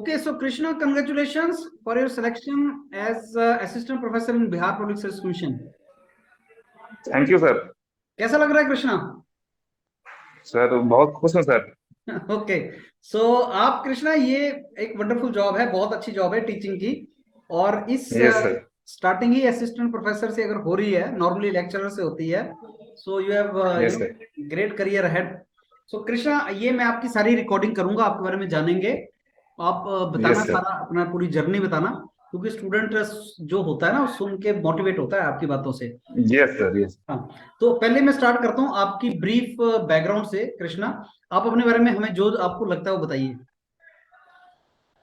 Okay, so Krishna, congratulations for your selection as assistant professor in Bihar Public Service Commission. Thank you sir. कैसा लग रहा है Krishna? Sir बहुत खुश हूँ सर। ओके, सो आप कृष्णा, ये एक वंडरफुल जॉब है, बहुत अच्छी जॉब है टीचिंग की। और इस यस सर। स्टार्टिंग ही असिस्टेंट प्रोफेसर से अगर हो रही है, नॉर्मली लेक्चरर से होती है। So you have yes sir. Great career ahead. So Krishna, ये मैं आपकी सारी रिकॉर्डिंग करूंगा, आपके बारे में जानेंगे। आप बताना यस सर। सारा, अपना पूरी जर्नी बताना, क्योंकि स्टूडेंट जो होता है ना, वो सुन के मोटिवेट होता है आपकी बातों से। Yes sir. यस हाँ, तो पहले मैं स्टार्ट करता हूँ आपकी ब्रीफ बैकग्राउंड से कृष्णा। आप अपने बारे में हमें जो आपको लगता है वो बताइए।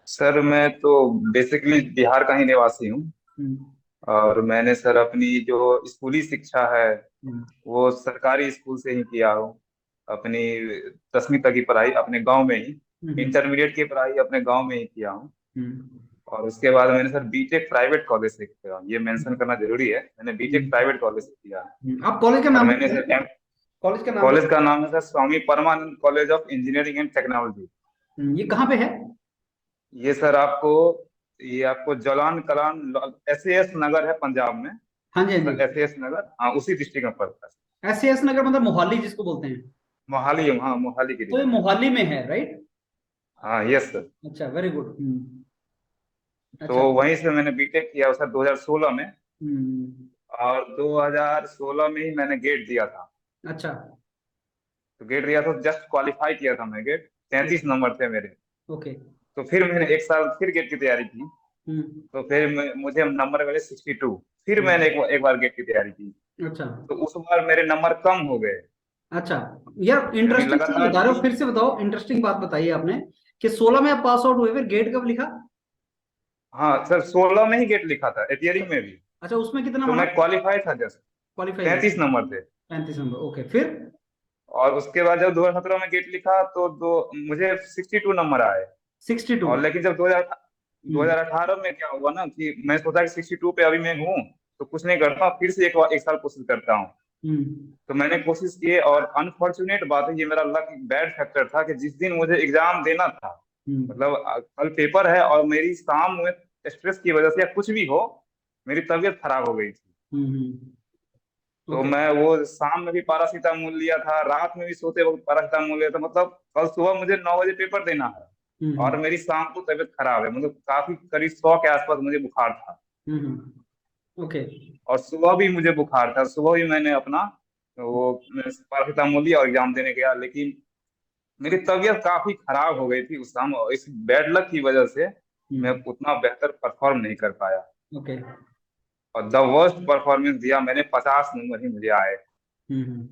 सर, मैं तो बेसिकली बिहार का ही निवासी हूँ। हम्म। और मैंने सर अपनी जो स्कूली शिक्षा है हम्म। वो सरकारी स्कूल से ही किया हूँ। अपनी 10वीं तक की पढ़ाई अपने गांव में ही, हम्म। इंटरमीडिएट की पढ़ाई अपने गांव में ही किया हूँ। हम्म। और उसके बाद मैंने सर बीटेक प्राइवेट कॉलेज से किया। ये मेंशन करना जरूरी है, मैंने बीटेक हम्म। प्राइवेट कॉलेज से किया। आप कॉलेज का और नाम मैंने बताइए। सर कॉलेज का नाम कॉलेज बताइए। का नाम है sir Swami Paramanand college of engineering and technology. ये कहाँ पे है? ये सर आपको जलान कलान एस नगर है पंजाब में। हाँ जी, हाँ जी। एस नगर, हाँ, उसी डिस्ट्रिक्ट में पड़ता है। एस नगर मतलब मोहाली जिसको बोलते हैं। मोहाली, हाँ, मोहाली के तो ये लिए। मोहाली में है, राइट? हाँ, यस सर। अच्छा, वेरी गुड। तो अच्छा। वहीं से मैंने बीटेक किया सर 2016 में। हम्म। और 2016 में ही मैंने गेट दिया था। अच्छा। तो गेट दिया था, जस्ट क्वालिफाई किया था मैं गेट। 33 नंबर थे मेरे। ओके। तो फिर मैंने एक साल फिर गेट की तैयारी की। हम्म। तो फिर मुझे नंबर मिले 62। फिर हम्म। मैंने एक बार गेट की तैयारी की। अच्छा। तो उस बार मेरे नंबर कम हो गए। अच्छा, यार यानी इंटरेस्टिंग चीज लगातार बता रहे हो, 20। फिर से बताओ। इंटरेस्टिंग बात बताइए आपने कि 16 में आप पास आउट हुए, फिर गेट कब लिखा? हाँ सर, 16 में ही गेट लिखा था, एथियरिंग में भी। अच्छा, उसमें कितना तो बना? मैं क्वालिफाई था जस्ट। क्वालिफाई हुआ? 33 नंबर थे। 35 नंबर, ओके। फिर? और उसके बाद जब 2017 में गेट लिखा तो मुझे 62 नंबर आए। 62। और लेकिन जब 2000 हम्म। 2018 में क्या हुआ ना कि मैं सोचा कि 62 पे अभी मैं हूँ, तो कुछ नहीं करता, फिर से एक साल कोशिश करता हूँ। हम्म। तो मैंने कोशिश की, और अनफॉर्चुनेट बात है, ये मेरा लक बैड फैक्टर था कि जिस दिन मुझे एग्जाम देना था, हम्म। मतलब कल पेपर है, और मेरी शाम में स्ट्रेस की वजह से या कुछ भी हो, मेरी तबीयत खराब हो गई थी। तो ओके। मैं वो शाम में भी पैरासीटामोल लिया था, रात में भी सोते वक्त पैरासीटामोल लिया था, मतलब कल सुबह मुझे 9 बजे पेपर देना है। और हम्म। मेरी शाम को तबीयत खराब है, मतलब काफी करीब 100 के आसपास मुझे बुखार था। ओके। और सुबह भी मुझे बुखार था, सुबह भी मैंने अपना वो पैरासीटामोल लिया और एग्जाम देने गया। लेकिन मेरी तबीयत काफी खराब हो गई थी उस शाम, और इस बैड लक की वजह से मैं हम्म। उतना बेहतर परफॉर्म नहीं कर पाया। ओके। और द वर्स्ट परफॉर्मेंस दिया मैंने, 50 नंबर ही मुझे आए। हम्म।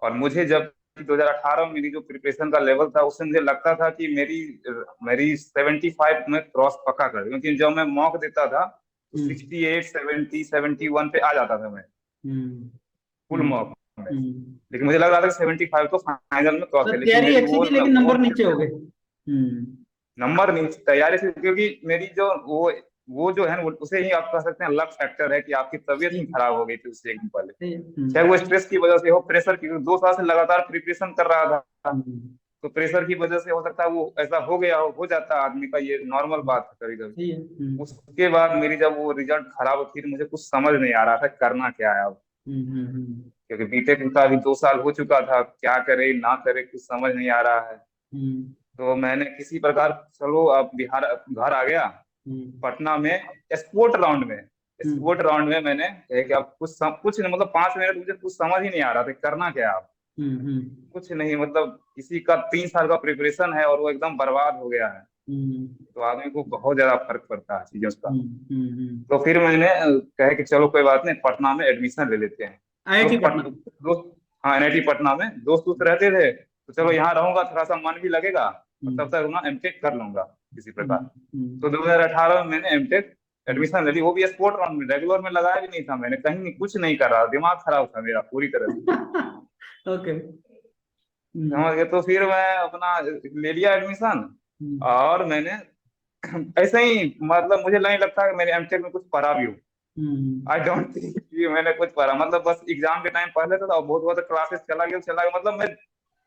और मुझे जब 2018 में मेरी जो प्रिपरेशन का लेवल था, उससे मुझे लगता था कि मेरी मेरी 75 में क्रॉस पक्का कर, क्योंकि जब मैं मॉक देता था तो हम्म। 68, 70, 71 पे आ जाता था मैं, हम्म। फुल हम्म। मॉक में। हम्म। लेकिन मुझे लग रहा था कि 75 तो फाइनल में क्रॉस तो है, लेकिन तैयारी मेरी अच्छी वो थी लेकिन नंबर वो नीचे हो गए। हम्म। नंबर नहीं, तैयारी से, क्योंकि मेरी जो वो जो है ना, उसे ही आप कह सकते हैं लक फैक्टर है कि आपकी तबीयत ही सही खराब हो गई थी उससे एक दिन पहले। सही है। चाहे वो स्ट्रेस की वजह से हो, प्रेशर की, 2 साल से लगातार प्रिपरेशन कर रहा था। हम्म। तो प्रेशर की वजह से हो सकता है वो ऐसा हो गया हो जाता है आदमी का, ये नॉर्मल बात है कभी कभी। सही है। उसके बाद मेरी जब वो रिजल्ट खराब हुई, फिर मुझे कुछ समझ नहीं आ रहा था करना क्या है अब। हम्म। क्योंकि बीटेक का अभी 2 साल हो चुका था, क्या करे ना करे कुछ समझ नहीं आ रहा है। हम्म। तो मैंने किसी प्रकार, चलो अब बिहार घर आ गया। हम्म। पटना में हम्म। स्पोर्ट राउंड में मैंने कहा कि अब कुछ नहीं, मतलब 5 मिनट मुझे कुछ समझ ही नहीं आ रहा था करना क्या है अब। हम्म। कुछ नहीं, मतलब किसी का 3 साल का प्रिपरेशन है और वो एकदम बर्बाद हो गया है। हम्म। तो आदमी को बहुत ज्यादा फर्क पड़ता है चीजों का। हम्म। तो फिर मैंने कहे कि चलो कोई बात नहीं, पटना में एडमिशन ले लेते हैं। आईआईटी पटना। दोस्त, हाँ, एनआईटी पटना में दोस्त रहते थे, तो चलो हम्म। यहाँ रहूंगा, थोड़ा सा मन भी लगेगा, और तब हम्म। तक ना एमटेक कर लूंगा किसी प्रकार। तो हम्म। 2018 में मैंने एमटेक एडमिशन ले ली, वो भी स्पोर्ट राउंड में, रेगुलर में लगाया भी नहीं था मैंने, कहीं नहीं, कुछ नहीं कर रहा, दिमाग खराब था मेरा पूरी तरह से। ओके। हम्म। समझ गए? तो फिर मैं अपना ले लिया एडमिशन। हम्म। और मैंने ऐसे ही, मतलब मुझे नहीं लगता कि मैंने एमटेक में कुछ पढ़ा भी हो। आई डोंट थिंक कि मैंने कुछ पढ़ा, मतलब बस एग्जाम के टाइम पढ़ लेता था, और बहुत बहुत क्लासेस चला गया, मतलब मैं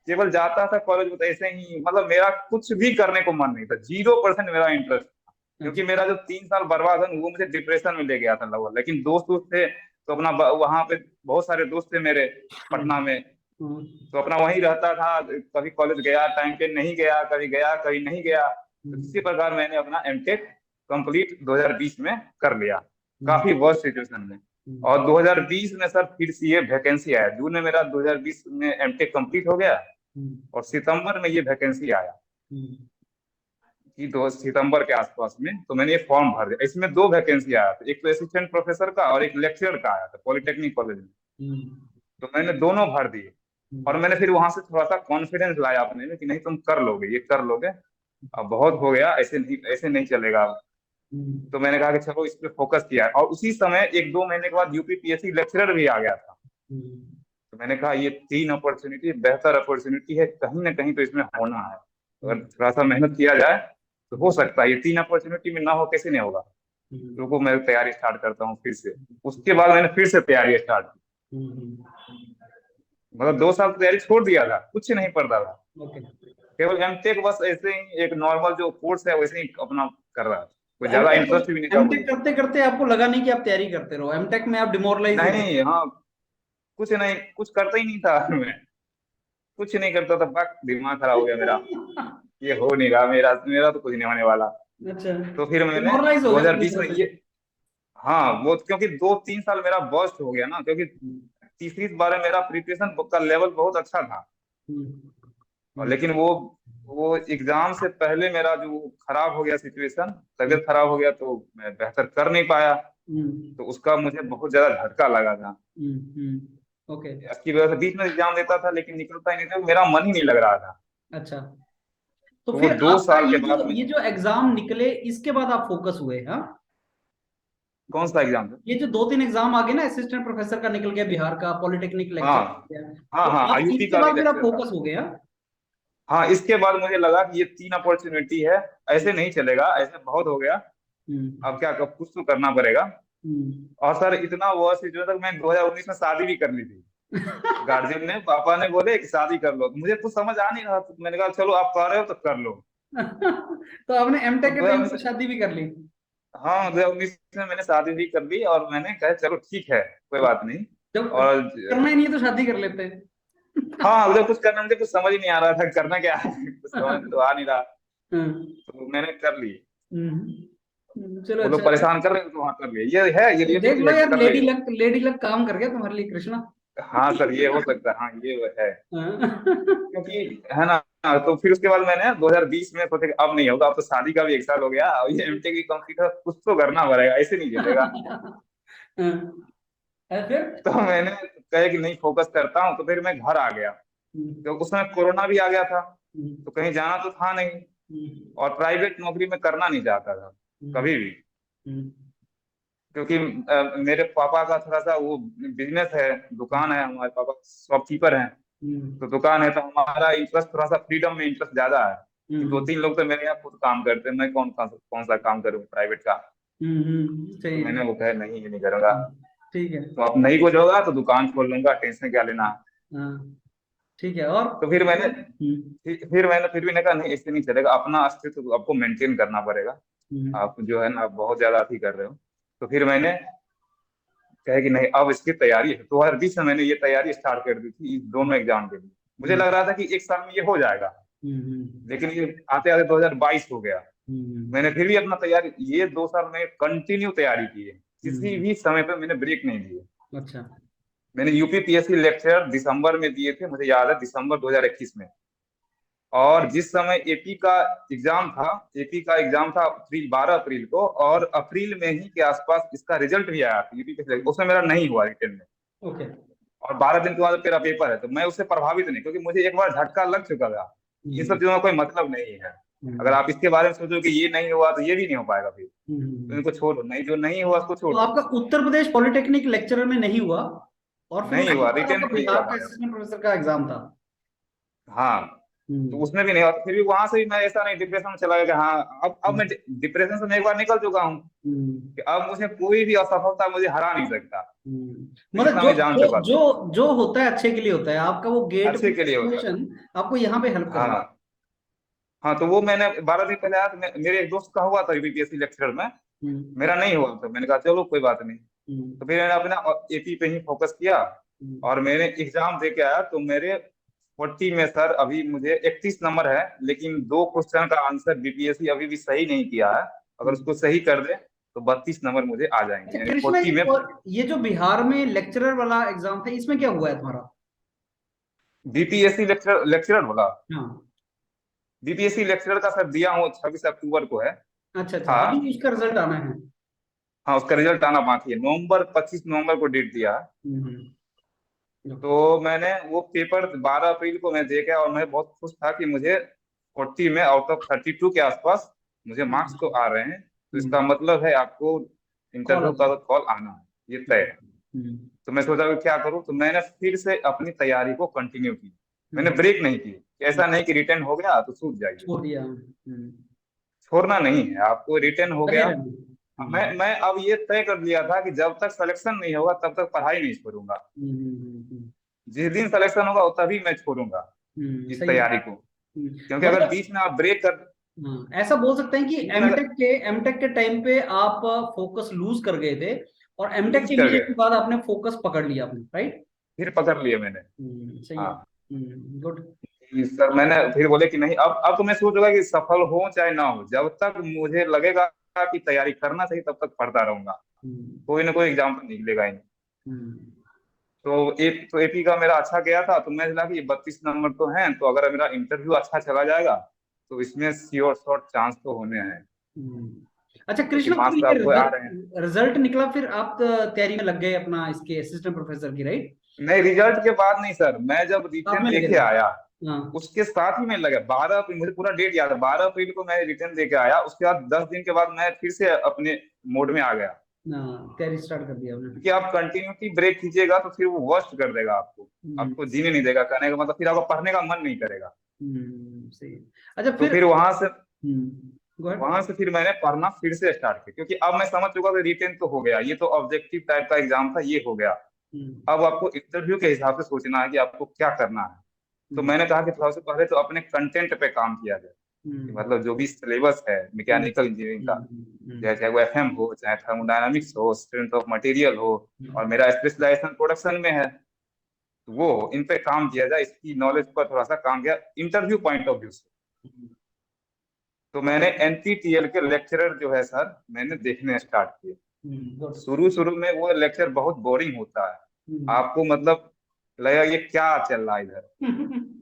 केवल जाता था कॉलेज में तो ऐसे ही, मतलब मेरा कुछ भी करने को मन नहीं था, 0% मेरा इंटरेस्ट था। क्योंकि अच्छा। मेरा जो 3 साल बर्बाद है वो मुझे डिप्रेशन में ले गया था लगभग। लेकिन दोस्त दोस्त थे तो अपना वहां पे बहुत सारे दोस्त थे मेरे पटना में, हम्म, तो अपना वहीं रहता था। कभी कॉलेज गया टाइम पे, नहीं गया कभी नहीं गया। तो इसी हम्म, प्रकार मैंने अपना एमटेक कंप्लीट 2020 में कर लिया, हम्म, काफी वर्स्ट सिचुएशन में। हम्म, और 2020 में सर फिर से ये वैकेंसी आया, जून में मेरा 2020 में एमटेक कंप्लीट हो गया हम्म, और सितंबर में ये वैकेंसी आया हम्म, कि 2 सितंबर के आसपास में। तो मैंने ये फॉर्म भर दिया। इसमें दो वैकेंसी आया था, एक तो असिस्टेंट प्रोफेसर का और एक लेक्चरर का आया था पॉलिटेक्निक कॉलेज में। हम्म, तो मैंने दोनों भर दिए और मैंने फिर वहां से थोड़ा सा कॉन्फिडेंस लाया अपने में कि नहीं तुम कर लोगे, ये कर लोगे, अब बहुत हो गया, ऐसे नहीं चलेगा अब। हम्म, तो मैंने कहा कि चलो इस पे फोकस किया और उसी समय 1-2 महीने के बाद यूपीपीएससी लेक्चरर भी आ गया था। हम्म। तो मैंने कहा ये 3 अपॉर्चुनिटी बेहतर अपॉर्चुनिटी है, कहीं ना कहीं तो इसमें होना है, अगर थोड़ा सा मेहनत किया जाए तो हो सकता है। ये 3 अपॉर्चुनिटी में ना हो कैसे नहीं होगा। हम्म, रुको मैं तैयारी स्टार्ट करता हूँ फिर से। उसके बाद मैंने फिर से तैयारी स्टार्ट की, हम्म, मतलब 2 साल तैयारी छोड़ दिया था, कुछ नहीं पढ़ता था, ओके। केवल एमटेक बस ऐसे ही एक नॉर्मल जो कोर्स है वैसे ही अपना कर रहा था, कोई तो ज्यादा एमटेक इंटरेस्ट भी नहीं था एमटेक मुझे। करते करते आपको लगा नहीं कि आप तैयारी करते रहो, एमटेक में आप डिमोरलाइज हो गए? नहीं, हाँ, कुछ नहीं, कुछ करता ही नहीं था मैं, कुछ नहीं करता था, बस दिमाग खराब हो गया मेरा, ये हो नहीं रहा, मेरा मेरा तो कुछ नहीं होने वाला। अच्छा, तो फिर मैंने डिमोरलाइज हो गए पूरी 2020 तरह में से? ये, हाँ वो क्योंकि 2-3 साल मेरा बर्स्ट हो गया ना, क्योंकि तीसरी बार में मेरा प्रिपरेशन का लेवल बहुत अच्छा था। हम्म, और हम्म, लेकिन वो एग्जाम से पहले मेरा जो खराब हो गया सिचुएशन, हम्म, तबीयत खराब हो गया तो मैं बेहतर कर नहीं पाया। हम्म, तो उसका मुझे बहुत ज्यादा झटका लगा था। ओके। इसकी वजह से बीच में एग्जाम देता था लेकिन निकलता ही नहीं था, मेरा मन ही नहीं लग रहा था। अच्छा, तो तो वो फिर दो आपका साल ये के जो बाद में, ये जो एग्जाम निकले इसके बाद आप फोकस हुए, हाँ? कौन सा एग्जाम था? ये जो 2-3 एग्जाम आ गए ना, असिस्टेंट प्रोफेसर का निकल गया, बिहार का पॉलिटेक्निक लेक्चर हाँ, गया, हाँ, तो हाँ, आप आईयूपी इसके का भी बाद फिर आप लेक्चर था। फोकस हो गया? हाँ, इसके बाद मुझे लगा कि ये 3 अपॉर्चुनिटी है, ऐसे नहीं चलेगा, ऐसे बहुत हो गया, हम्म, अब क्या, कब कुछ तो करना पड़ेगा। हम्म। और सर इतना हुआ सिचुएशन तक, मैं 2019 में शादी भी कर ली थी। गार्जियन ने, पापा ने बोले कि शादी कर लो, मुझे कुछ समझ आ नहीं रहा, तो मैंने कहा चलो आप कर रहे हो तो कर लो। तो आपने तो एमटेक के टाइम 2019, पे शादी भी कर ली? हाँ 2019 में मैंने शादी भी कर ली और मैंने कहा चलो ठीक है, कोई बात नहीं। जब और करना ही नहीं है तो शादी कर लेते हैं। हाँ, मुझे कुछ करना, मुझे कुछ समझ ही नहीं आ रहा था करना क्या है, कुछ समझ में तो आ नहीं रहा, हम्म, तो मैंने कर ली। चलो वो अच्छा लोग है। परेशान कर रहे थे तो वहां कर लिए, ये है, ये देख रियलिटी लो है कि यार, कर लेडी लिए। लक, लेडी लक काम कर गया तुम्हारे लिए कृष्णा। हाँ सर, ये हो सकता है, हाँ ये वो है, हाँ। क्योंकि है ना। तो फिर उसके बाद मैंने 2020 में सोचा कि अब नहीं होगा, अब तो शादी का भी 1 साल हो गया, अब ये एमटेक भी कंप्लीट है, कुछ तो करना पड़ेगा, ऐसे नहीं चलेगा। फिर? तो मैंने कहा कि नहीं, फोकस करता हूँ, तो फिर मैं घर आ गया। हम्म, तो उस समय कोरोना भी आ गया था, हम्म, तो कहीं जाना तो था नहीं, हम्म, और प्राइवेट नौकरी में करना नहीं चाहता था हम्म, कभी भी। हम्म, क्योंकि मेरे पापा का थोड़ा सा वो बिजनेस है, दुकान है, हमारे पापा शॉपकीपर हैं। हम्म, तो दुकान है तो हमारा इंटरेस्ट थोड़ा सा फ्रीडम में इंटरेस्ट ज्यादा है, कि दो हम्म, तीन लोग तो मेरे यहाँ खुद काम करते हैं, मैं कौन सा काम करूँ प्राइवेट का। सही तो है। मैंने वो कहा नहीं, ये नहीं करूंगा। हम्म, ठीक है। तो अब नहीं कुछ होगा तो दुकान खोल लूंगा, टेंशन क्या लेना। हाँ, ठीक है। और तो फिर मैंने, हम्म, फिर भी नहीं कहा, नहीं इससे नहीं चलेगा, अपना अस्तित्व तो आपको मेंटेन करना पड़ेगा। हम्म, आप जो है ना, आप बहुत ज्यादा अति कर रहे हो। तो फिर मैंने कहा कि नहीं, अब इसकी तैयारी है, 2020 में मैंने ये तैयारी स्टार्ट कर दी थी इस दोनों एग्जाम के लिए। मुझे हम्म, लग रहा था कि 1 साल में ये हो जाएगा, हम्म, लेकिन ये आते आते 2022 हो गया। हम्म, मैंने फिर भी अपना तैयारी, ये 2 साल में कंटिन्यू तैयारी की है, किसी हम्म, भी समय पे मैंने ब्रेक नहीं दिए। अच्छा। मैंने यूपीपीएससी लेक्चर दिसंबर में दिए थे, मुझे याद है, दिसंबर 2021 में। और जिस समय एपी का एग्जाम था, एपी का एग्जाम था अप्रैल, 12 अप्रैल को, और अप्रैल में ही के आसपास इसका रिजल्ट भी आया था यूपीपीएससी, उसमें मेरा नहीं हुआ रिटर्न में। ओके। और 12 दिन के बाद मेरा पेपर है, तो मैं उससे प्रभावित नहीं, क्योंकि मुझे एक बार झटका लग चुका था। इन सब हम्म, चीजों का कोई मतलब नहीं है। अगर हम्म, आप इसके बारे में सोचो कि ये नहीं हुआ तो ये भी नहीं हो पाएगा फिर, तो हम्म। इनको छोड़ो, नहीं जो नहीं हुआ उसको तो छोड़ दो। आपका उत्तर प्रदेश पॉलिटेक्निक लेक्चरर में नहीं हुआ, और फिर नहीं उसके हुआ, बाद रिटर्न आपका में नहीं हुआ बिहार का मेरा। असिस्टेंट प्रोफेसर का एग्जाम था? हाँ, तो उसमें भी नहीं हुआ, फिर भी वहां से भी मैं ऐसा नहीं डिप्रेशन में चला गया कि हाँ अब मैं डिप्रेशन से मैं एक बार निकल चुका हूँ हम्म, कि अब मुझे कोई भी असफलता मुझे हरा नहीं सकता, तो मतलब इतना जो मैं जान जो चुका था। जो जो होता है अच्छे के लिए होता है, आपका वो गेट अच्छे के लिए होता है। सिचुएशन आपको यहाँ पे हेल्प कर रहा है। हाँ। हाँ तो वो मैंने 12 दिन पहले आया, तो मेरे एक दोस्त का हुआ था यूपीएससी लेक्चरर में, हम्म, मेरा नहीं हुआ, तो मैंने कहा चलो कोई बात नहीं। हम्म, तो फिर मैंने अपना एपी पे ही फोकस किया, हम्म, और मैंने एग्जाम दे के आया, तो मेरे 40 में सर अभी मुझे 31 नंबर है, लेकिन दो क्वेश्चन का आंसर बीपीएससी अभी भी सही नहीं किया है। अगर उसको हम्म। सही कर दे तो 32 नंबर मुझे आ अच्छा जाएंगे, यानी कृष्णा, 40 में। ये जो बिहार में लेक्चरर वाला एग्जाम था, इसमें क्या हुआ है तुम्हारा? बीपीएससी लेक्चरर लेक्चरर बोला, हाँ। बीपीएससी लेक्चरर का सर दिया हूँ, 26 अक्टूबर को है। अच्छा अच्छा, था। अभी उसका रिजल्ट आना है। हाँ उसका रिजल्ट आना बाकी है, नवंबर 25 नवंबर को डेट दिया है। हम्म, तो मैंने वो पेपर 12 अप्रैल को मैं दे के आया, और मैं बहुत खुश था कि मुझे 40 में आउट ऑफ 32 के आसपास मुझे मार्क्स तो आ रहे हैं, तो इसका मतलब है आपको कॉल इंटरव्यू आता का है। कॉल आना है, ये तय है। तो मैं सोचा कि क्या करूं, तो मैंने फिर से अपनी तैयारी को कंटिन्यू की, मैंने हम्म, ब्रेक नहीं की, कि हम्म, ऐसा नहीं कि रिटर्न हो गया तो छूट जाइए। छोड़ दिया। छोड़ना नहीं है आपको, रिटर्न हो लगे गया। रहना। मैं अब ये तय कर लिया था कि जब तक सिलेक्शन नहीं होगा तब तक पढ़ाई नहीं छोड़ूंगा, जिस दिन सिलेक्शन होगा तभी मैं छोड़ूंगा इस सही है। तैयारी को। क्योंकि अगर मतलब बीच में आप ब्रेक कर, हाँ, ऐसा बोल सकते हैं कि बीच में अगर एमटेक के टाइम पे आप फोकस लूज कर गए थे, और एमटेक लूज के कर मिलने गए, के बाद आपने फोकस पकड़ लिया अपने, राइट? फिर पकड़ लिए मैंने। सही है। हाँ गुड। कि सर मैंने फिर बोले कि नहीं, अब तो मैं सोच रहा कि सफल हो चाहे ना हो, जब तक मुझे लगेगा कि तैयारी करना चाहिए तब तक पढ़ता रहूंगा, कोई ना कोई एग्जाम तो निकलेगा ही। तो तो एपी का मेरा अच्छा गया था, तो मैं लगा कि 32 नंबर तो हैं, तो अगर मेरा इंटरव्यू अच्छा चला जाएगा तो इसमें श्योर शॉर्ट चांस तो होने हैं, अच्छा क्योंकि कृष्णा, फिर मार्क्स ये आपको आ रहे हैं। रिजल्ट निकला, फिर आप तैयारी में लग गए अपना इसके असिस्टेंट प्रोफेसर की, राइट? नहीं रिजल्ट के बाद नहीं सर, मैं जब साथ रिटर्न में लगे देके थे। आया हाँ। उसके साथ ही मैं लगा 12 अप्रैल, मुझे पूरा डेट याद है, 12 अप्रैल को मैं रिटर्न देके आया, उसके बाद 10 दिन के बाद मैं फिर से अपने मोड में आ गया। हाँ, तैयारी स्टार्ट कर दिया आपने। क्योंकि आप कंटिन्यूटी ब्रेक कीजिएगा तो फिर वो वर्स्ट कर देगा आपको, आपको जीने नहीं देगा, कहने का मतलब फिर आपको पढ़ने का मन नहीं करेगा। सही है। अच्छा तो फिर। फिर गो अहेड। वहां से फिर मैंने पढ़ना फिर से स्टार्ट किया, क्योंकि अब मैं समझ चुका कि रिटेन तो हो गया, ये तो ऑब्जेक्टिव टाइप का एग्जाम था, ये हो गया। अब आपको इंटरव्यू के हिसाब से सोचना है कि आपको क्या करना है। तो मैंने कहा कि सबसे पहले तो अपने कंटेंट पे काम किया जाए, कि मतलब जो भी सिलेबस है मैकेनिकल इंजीनियरिंग का, चाहे वो एफएम हो, चाहे थर्मोडायनामिक्स हो, स्ट्रेंथ ऑफ मटेरियल हो, और मेरा स्पेशलाइजेशन प्रोडक्शन में है, तो वो इन पे काम किया जाए, इसकी नॉलेज पर थोड़ा सा काम किया इंटरव्यू पॉइंट ऑफ व्यू से। तो मैंने एनपीटीईएल के लेक्चरर जो है सर, मैंने देखने स्टार्ट किए। शुरू शुरू में वो लेक्चर बहुत बोरिंग होता है, आपको मतलब लगेगा ये क्या चल रहा है इधर,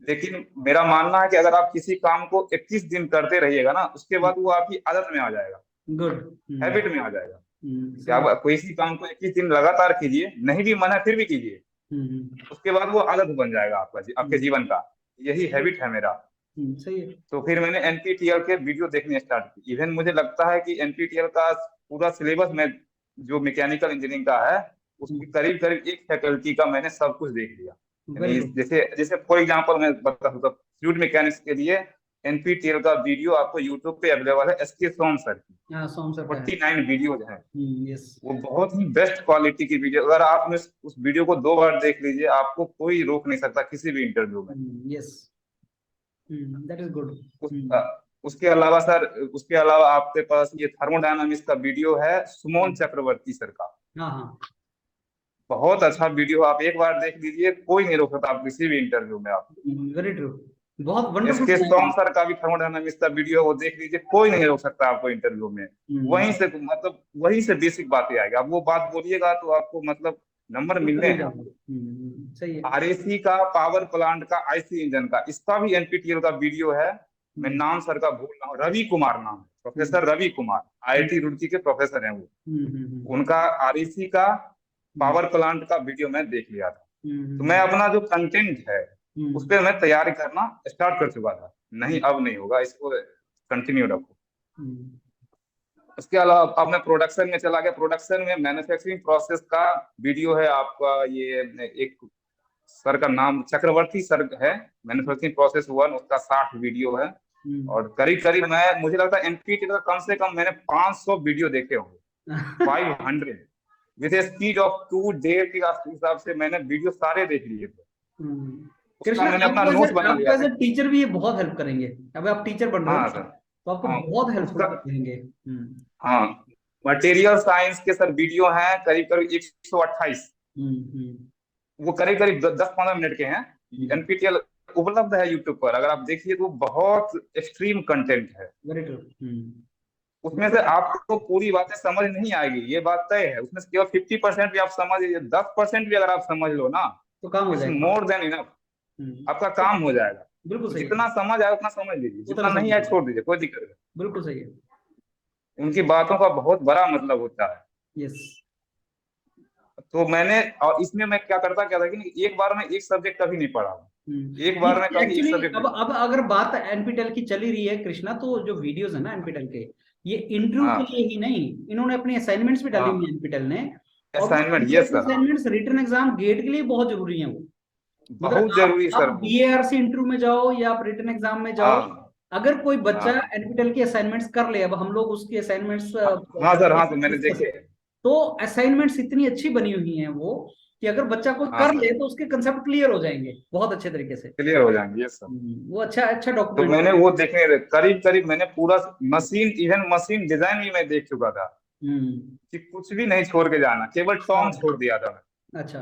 लेकिन मेरा मानना है कि अगर आप किसी काम को 21 दिन करते रहिएगा ना, उसके बाद वो आपकी आदत में आ जाएगा, गुड। हैबिट में आ जाएगा। कि सही। आप कोई सी काम को 21 दिन लगातार कीजिए, नहीं भी मन है फिर भी कीजिए, उसके बाद वो आदत बन जाएगा आपका आपके जीवन का। यही हैबिट है मेरा। सही है। तो फिर मैंने एनपीटीईएल के वीडियो देखने स्टार्ट की, इवन मुझे लगता है कि एनपीटीईएल का पूरा सिलेबस में जो मैकेनिकल इंजीनियरिंग का है, उसकी करीब करीब एक फैकल्टी का मैंने सब कुछ देख लिया। वेरी यानी गुड। जैसे जैसे फॉर एग्जांपल मैं बता दूं, फ्लूइड मैकेनिक्स के लिए एनपीटीईएल का वीडियो आपको यूट्यूब पे अवेलेबल है, एसके सोम सर की हाँ, सोम सर का है। 49 वीडियोज हैं। यस। वो बहुत ही बेस्ट क्वालिटी की वीडियो, अगर आपने उस वीडियो को 2 बार देख लीजिए, आपको कोई रोक नहीं सकता किसी भी इंटरव्यू में। यस। That is good. उस, उसके अलावा सर, उसके अलावा आपके पास ये थर्मोडायनामिक्स का वीडियो है सुमोन चक्रवर्ती सर का, हाँ हाँ। बहुत अच्छा वीडियो, आप एक बार देख लीजिए, कोई नहीं रोक सकता आप किसी भी इंटरव्यू में आपको। Very true. बहुत वंडरफुल एसके बनाया स्टॉम सर का भी थर्मोडायनामिक्स का वीडियो है, वो देख लीजिए, कोई नहीं रोक सकता आपको इंटरव्यू में। वहीं से मतलब वहीं से बेसिक बातें आएगी, आप वो बात बोलिएगा तो आपको मतलब नंबर मिलने मिल हैं जाएगा। आपको। सही है। आरएसी का, पावर प्लांट का, आईसी इंजन का, इसका भी एनपीटीईएल का वीडियो है। मैं नाम सर का भूल रहा हूँ, रवि कुमार नाम है, प्रोफेसर रवि कुमार, आईआईटी रुड़की के प्रोफेसर हैं वो। उनका आरएसी का, पावर प्लांट का वीडियो मैं देख लिया था। तो मैं अपना जो कंटेंट है उस पर मैं तैयारी करना स्टार्ट कर चुका था, नहीं अब नहीं होगा, इसको कंटिन्यू रखो। उसके अलावा अब मैं प्रोडक्शन में चला गया, प्रोडक्शन में मैन्युफैक्चरिंग प्रोसेस का वीडियो है आपका, ये एक सर का नाम चक्रवर्ती सर है। मैन्युफैक्चरिंग प्रोसेस 1 उसका 60 वीडियो है। हम्म। और करीब करीब मैं मुझे लगता है एनपीटीईएल का कम से कम मैंने 500 वीडियो देखे होंगे। 500 विद स्पीड ऑफ 2 डेढ़ के हिसाब से मैंने वीडियो सारे देख लिए थे। हम्म। उसका कृष्णा, मैंने अपना नोट्स बना आपको लिया एज था। ए टीचर भी ये बहुत हेल्प करेंगे। अब आप टीचर बन रहे हो हाँ ना, सर। तो आपको हाँ बहुत हेल्पफुल उसका। करेंगे। हम्म। हाँ मटेरियल साइंस के सर वीडियो हैं करीब करीब 128। हम्म। वो करीब करीब 10-15 मिनट के हैं। हम्म। एनपीटीईएल उपलब्ध है यूट्यूब पर, अगर आप देखिए तो बहुत एक्सट्रीम कंटेंट है। Very true. उसमें से आपको पूरी बातें समझ नहीं आएगी, ये बात तय है। उसमें से केवल 50% भी आप समझ लीजिए, 10% भी अगर आप समझ लो ना, तो काम हो इट्स जाएगा। More than enough. आपका तो काम हो जाएगा। बिल्कुल तो सही है। जितना समझ आए उतना समझ लीजिए, उतना जितना नहीं समझ आए लो। छोड़ दीजिए, कोई दिक्कत नहीं। बिल्कुल सही है। उनकी बातों का बहुत बड़ा मतलब होता है। यस। तो मैंने, और इसमें मैं क्या था कि एक बार में एक सब्जेक्ट कभी नहीं पढ़ा हूँ। एक बार में नहीं, कभी एक एक्चुअली सब्जेक्ट अब नहीं अब अगर बात एनपीटेल की चली रही है कृष्णा, तो जो वीडियोस है ना एनपीटेल के, ये इंटरव्यू पढ़ा। के हाँ लिए ही नहीं, इन्होंने अपनी असाइनमेंट्स भी डाली हुई है हाँ एनपीटेल ने। और वो assignment, yes NPTEL sir. Assignments written exam GATE के लिए बहुत जरूरी है वो। मतलब बहुत जरूरी आप सर वो। बीएआरसी इंटरव्यू में जाओ या आप रिटन एग्जाम में जाओ, हाँ अगर कोई बच्चा हाँ एनपीटेल की असाइनमेंट्स कर ले, अब हम लोग उसकी असाइनमेंट्स हाँ सर। हाँ तो मैंने देखे। तो असाइनमेंट्स इतनी अच्छी बनी हुई हैं वो, कि अगर बच्चा कोई हाँ कर ले सर तो उसके कंसेप्ट क्लियर हो जाएंगे बहुत अच्छे तरीके से। क्लियर हो जाएंगे, यस सर। वो अच्छा अच्छा तो डॉक्यूमेंट। मैंने वो देखने करीब करीब मैंने पूरा मशीन, इवन मशीन डिजाइन भी मैं देख चुका था हम्म। कि कुछ भी नहीं छोड़ के जाना, केवल टॉम सब। छोड़ दिया था अच्छा।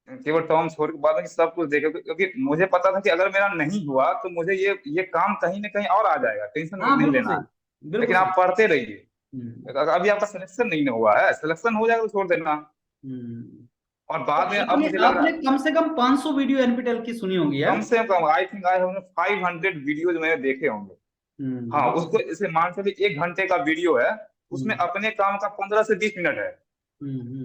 मैं। केवल टॉम छोड़ के बाद में सब कुछ देखा, क्योंकि मुझे पता था कि अगर मेरा नहीं हुआ तो मुझे ये काम कहीं ना कहीं और आ जाएगा, टेंशन हाँ नहीं बिल्कुल लेना सही। है। बिल्कुल लेकिन सही। आप पढ़ते रहिए। हम्म। अभी आपका सिलेक्शन नहीं हुआ है, सिलेक्शन हो जाएगा तो छोड़ देना। हम्म। और तो बाद में अब आपने मुझे लग आपने रहा, कम से कम 500 वीडियो एनपीटेल की सुनी होगी यार। कम से कम I think I have 500 videos मैंने देखे होंगे। हाँ बिल्कुल उसको सही। इसे मान चलिए 1 घंटे का वीडियो है, उसमें हम्म। अपने काम का 15 से 20 मिनट है। हम्म। हम्म।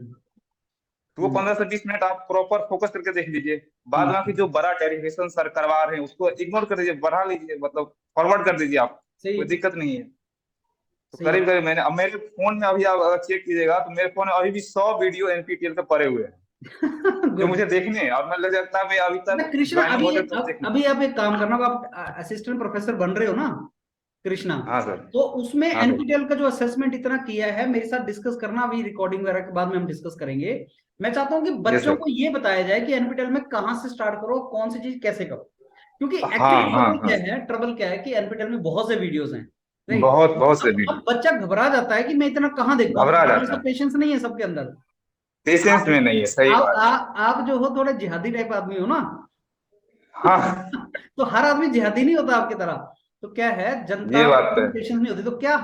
तो वो हम्म। 15 से 20 मिनट आप प्रॉपर फोकस करके देख लीजिए। बाद में हम्म। की जो बड़ा डेरिवेशन सर करवा रहे हैं उसको इग्नोर कर दीजिए, बढ़ा लीजिए, मतलब फॉरवर्ड कर दीजिए आप। सही कोई है। दिक्कत नहीं है। तो सही है। करीब करीब मैंने, अब मेरे फोन में अभी आप अगर चेक कीजिएगा तो मेरे फोन में अभी भी 100 वीडियो एनपीटीईएल के पड़े हुए हैं, जो गुड। मुझे देखने हैं। और मैं लग जाता है मैं अभी अच्छा तक कृष्णा, ज्वाइनिंग अभी होते तब देखना। अभी आप एक काम करना, अब आप असिस्टेंट प्रोफेसर बन रहे हो ना कृष्णा, हाँ सर। तो उसमें हाँ सर। एनपीटीएल का जो असेसमेंट इतना किया है, मेरे साथ डिस्कस करना, अभी रिकॉर्डिंग वगैरह के बाद में हम डिस्कस करेंगे। मैं चाहता हूँ कि यस बच्चों सर। को ये बताया जाए कि एनपीटीएल में कहाँ से स्टार्ट करो, कौन सी चीज कैसे करो। क्योंकि हाँ एक्चुअली हाँ ट्रबल हाँ क्या है, ट्रबल क्या है कि एनपीटीएल में बहुत से वीडियोस हैं, राइट। बहुत बहुत से अब वीडियो। बच्चा घबरा जाता है कि मैं इतना कहाँ देखूं, घबरा हमारे जाता साथ है, पेशेंस नहीं है सबके अंदर। पेशेंस आप में नहीं है, सही बात। आप जो हो थोड़े जिहादी टाइप आदमी हो ना। हाँ तो हर आदमी जिहादी नहीं होता आपकी तरह। तो क्या है, जनता ये बात तो है। पेशेंस नहीं होती, तो क्या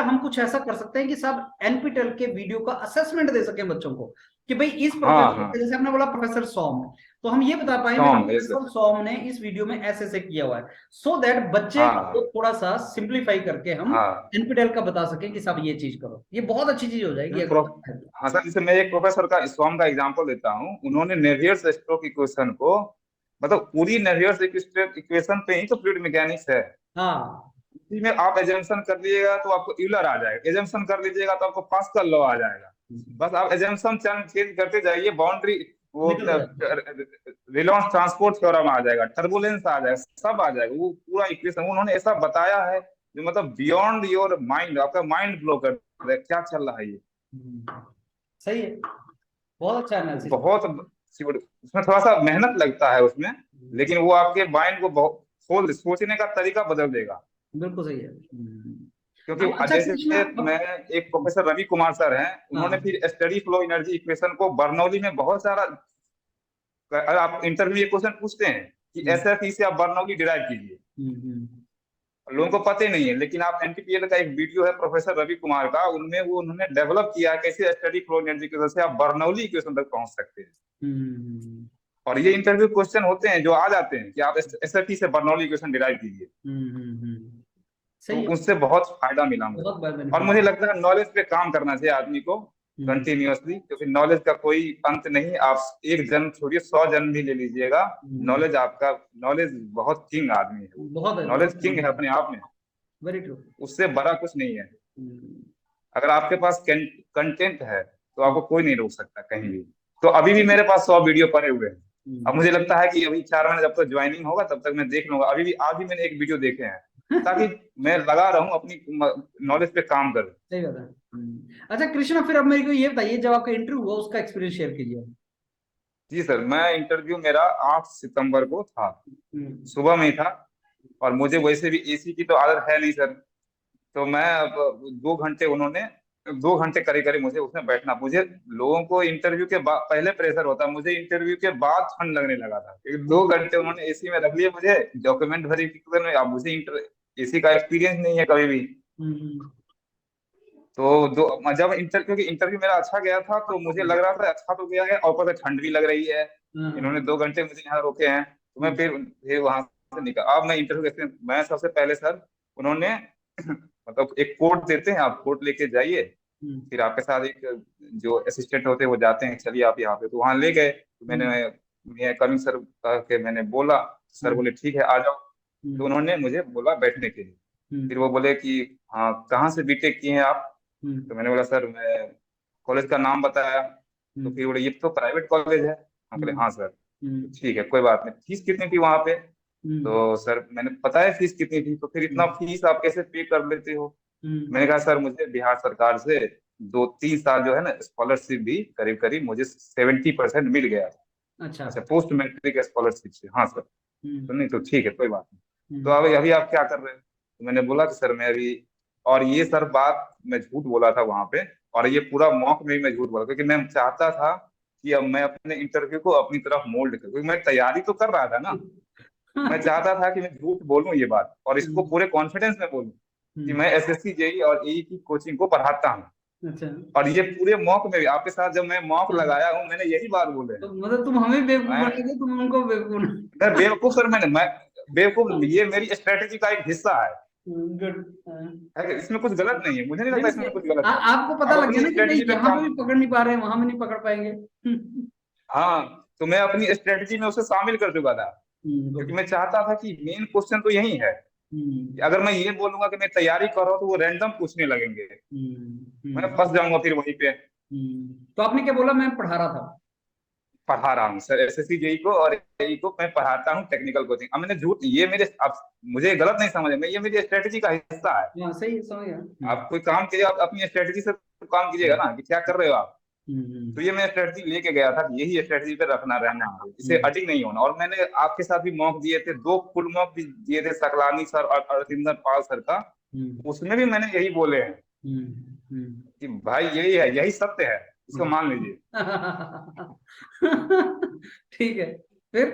हम कुछ ऐसा कर सकते हैं कि सब एनपीटेल के वीडियो का असेसमेंट दे सकें बच्चों को, कि भाई इस हाँ प्रोफेसर, हाँ जैसे आपने बोला प्रोफेसर सॉम, तो हम ये बता पाए बेटा सॉन्ग यस सर। प्रोफेसर सॉम ने इस वीडियो में ऐसे ऐसे किया हुआ है, सो दैट बच्चे को हाँ थोड़ा सा सिंप्लीफाई करके हम हाँ एनपीटेल का बता सकें कि सब ये चीज करो। ये बहुत अच्छी चीज हो जाएगी मैं प्रो अगर। हाँ सर, जैसे मैं एक प्रोफेसर का स्वाम का एग्जांपल देता हूँ। उन्होंने नेवियर्स स्टोक्स इक्वेशन को, मतलब पूरी नेवियर्स इक्वेशन पे ही तो फ्लूइड मैकेनिक्स है। हाँ। इसी में आप एजम्पशन कर लीजिएगा तो आपको यूलर आ जाएगा, एजम्पशन कर लीजिएगा तो आपको पास्कल लॉ आ जाएगा। बस आप एजम्पशन चेंज करते जाइए, बाउंड्री वो निकल जाता है। रिलायंस ट्रांसपोर्ट थ्योरम आ जाएगा, टर्बुलेंस आ जाएगा, सब आ जाएगा। वो पूरा इक्वेशन उन्होंने ऐसा बताया है जो मतलब बियॉन्ड योर माइंड, आपका माइंड ब्लो कर दे क्या चल रहा है ये। सही है। बहुत अच्छा एनालिसिस। बहुत उसमें थोड़ा सा मेहनत लगता है उसमें, लेकिन वो आपके माइंड को बहुत खोल, सोचने का तरीका बदल देगा। बिल्कुल सही है। क्योंकि अब अच्छा कृष्णा, जैसे अब मैं, एक प्रोफेसर रवि कुमार सर हैं, उन्होंने हाँ। फिर स्टडी फ्लो एनर्जी इक्वेशन को बर्नौली में बहुत सारा, अगर आप इंटरव्यू में क्वेश्चन पूछते हैं कि हम्म। ऐसा से आप बर्नौली डिराइव कीजिए, हम्म। लोगों को पता ही नहीं है। लेकिन आप एनपीटीईएल का एक वीडियो है प्रोफेसर रवि कुमार का, उनमें वो उन्होंने डेवलप किया है कैसे स्टडी फ्लो एनर्जी इक्वेशन से आप बर्नौली इक्वेशन तक पहुंच सकते हैं। हम्म। और ये इंटरव्यू क्वेश्चन होते हैं जो आ जाते हैं कि आप एसएफटी से बर्नौली इक्वेशन डिराइव कीजिए। तो सही है। उससे बहुत फायदा मिला मुझे। बहुत बड़ा और बेनिफिट। मुझे लगता है नॉलेज पे काम करना चाहिए आदमी को हम्म। कंटिन्यूअसली, क्योंकि नॉलेज का कोई अंत नहीं। आप एक जन्म छोड़िए, 100 जन्म भी ले लीजिएगा, हम्म। नॉलेज आपका, नॉलेज बहुत किंग आदमी है वो। बहुत है, नॉलेज बहुत किंग है अपने आप में, वेरी ट्रू। उससे बड़ा कुछ नहीं है। अगर आपके पास कंटेंट है तो आपको कोई नहीं रोक सकता कहीं भी। तो अभी भी मेरे पास 100 वीडियो पड़े हुए हैं। अब हम्म। मुझे लगता है कि अभी 4 महीने जब तक ज्वाइनिंग होगा तब तक मैं देख लूंगा। अभी भी आज भी मैंने एक वीडियो देखे हैं, ताकि मैं लगा रहूं अपनी नॉलेज पे काम करूं। सही बात है। अच्छा कृष्णा, फिर अब मेरे को ये बताइए, जब आपका इंटरव्यू हुआ उसका एक्सपीरियंस शेयर कीजिए। जी सर, मैं इंटरव्यू मेरा 8 सितंबर को था, हम्म। सुबह में ही था। और मुझे वैसे भी एसी की तो आदत है नहीं सर। तो मैं अब 2 घंटे उन्होंने 2 घंटे करीब करीब मुझे उसमें बैठना। मुझे लोगों को इंटरव्यू के बाद पहले प्रेशर होता है, मुझे इंटरव्यू के बाद ठंड लगने लगा था। 2 घंटे उन्होंने एसी में रख लिए मुझे, डॉक्यूमेंट वेरिफिकेशन में। अब मुझे इंटर एसी का एक्सपीरियंस नहीं है कभी भी। हम्म। तो जब क्योंकि इंटरव्यू मेरा अच्छा गया था तो मुझे लग रहा था अच्छा तो गया है, और ऊपर से ठंड भी लग रही है। इन्होंने हाँ। 2 घंटे मुझे यहाँ रोके हैं, तो मैं फिर वहां से निकल। अब मैं इंटरव्यू कैसे, मैं सबसे पहले सर, उन्होंने मतलब एक कोड देते हैं, आप कोड लेके जाइए। हम्म। फिर आपके साथ एक जो असिस्टेंट होते हैं वो जाते हैं, चलिए आप यहाँ पे। तो वहां ले गए, तो हम्म। मैं कमिंग सर कह के मैंने बोला। सर हम्म। बोले ठीक है आ जाओ। तो हम्म। उन्होंने मुझे बोला बैठने के लिए। फिर हम्म। वो बोले कि हाँ कहाँ से बीटेक किए हैं आप। तो हम्म। मैंने बोला सर मैं, कॉलेज का नाम बताया। तो हम्म। फिर बोले ये तो प्राइवेट कॉलेज है। हम बोले हम्म। हाँ सर। तो हम्म। ठीक है कोई बात नहीं, फीस कितनी थी वहां पे। हम्म। तो सर मैंने बताया फीस कितनी थी। तो फिर इतना हम्म। फीस आप कैसे पे कर लेते हो। हम्म। मैंने कहा सर मुझे बिहार सरकार से 2-3 साल जो है ना स्कॉलरशिप भी करीब करीब मुझे 70% मिल गया था। अच्छा। अच्छा, पोस्ट मैट्रिक स्कॉलरशिप से, हाँ सर। तो हम्म। नहीं तो ठीक है कोई बात नहीं। तो हम्म। अभी अभी आप क्या कर रहे हैं। तो मैंने बोला कि सर मैं अभी, और ये सर बात मैं झूठ बोला था वहां पे। और ये पूरा मॉक में भी मैं झूठ बोला, क्योंकि मैं चाहता था कि अब मैं अपने इंटरव्यू को अपनी तरफ मोल्ड करूँ, क्योंकि मैं तैयारी तो कर रहा था ना। मैं चाहता था कि मैं झूठ बोलूं ये बात, और इसको हम्म। पूरे कॉन्फिडेंस में बोलूं कि हम्म। मैं एसएससी जेई और एई की कोचिंग को पढ़ाता हूँ। अच्छा। और ये पूरे मॉक में भी आपके साथ जब मैं मॉक लगाया हूँ मैंने यही बात बोले तो हैं। मतलब तुम हमें बेवकूफ मैं बनाओगे, तुम उनको बेवकूफ। मैं बेवकूफ सर, मैं बेवकूफ, ये मेरी स्ट्रेटेजी का एक हिस्सा गुड। है कि इसमें कुछ गलत नहीं है, मुझे नहीं नहीं लगता नहीं इसमें कुछ सही, गलत है। आपको पता आप लग गया अपनी ना कि भाई स्ट्रेटेजी पे यहाँ पे काम। भी पकड़ नहीं पा रहे हैं, वहां भी नहीं पकड़ पाएंगे। हाँ, तो मैं अपनी स्ट्रेटेजी में उसे शामिल कर चुका था, क्योंकि गुड। मैं चाहता था कि मेन क्वेश्चन तो यही है। कि हम्म। अगर मैं ये बोलूंगा कि मैं तैयारी कर रहा हूँ तो वो रैंडम पूछने लगेंगे, हम्म। मैं हम्म। फंस जाऊंगा फिर वहीं पे। तो आपने क्या बोला, मैं पढ़ा रहा था? पढ़ा रहा हूँ सर एसएससी जेई को और एई को, मैं पढ़ाता हूँ टेक्निकल कोचिंग। अब मैंने झूठ, ये मेरे, अब मुझे गलत नहीं समझे, मैं ये मेरी स्ट्रेटेजी का हिस्सा है। हाँ सही है, समझ गया। आप कोई काम कीजिए, आप अपनी स्ट्रेटेजी से काम कीजिएगा ना कि क्या कर रहे हो आप। तो हम्म। ये मैं स्ट्रेटजी लेके गया था कि यही स्ट्रेटजी पे रखना रहना है, इसे हम्म। अडिग नहीं होना। और मैंने आपके साथ भी मॉक दिए थे, 2 फुल मॉक भी दिए थे सकलानी सर और अरविंदर पाल सर का। हम्म। उसमें भी मैंने यही बोले हैं हम्म। हम्म। कि भाई यही है, यही सत्य है, इसको हम्म। मान लीजिए। ठीक है। फिर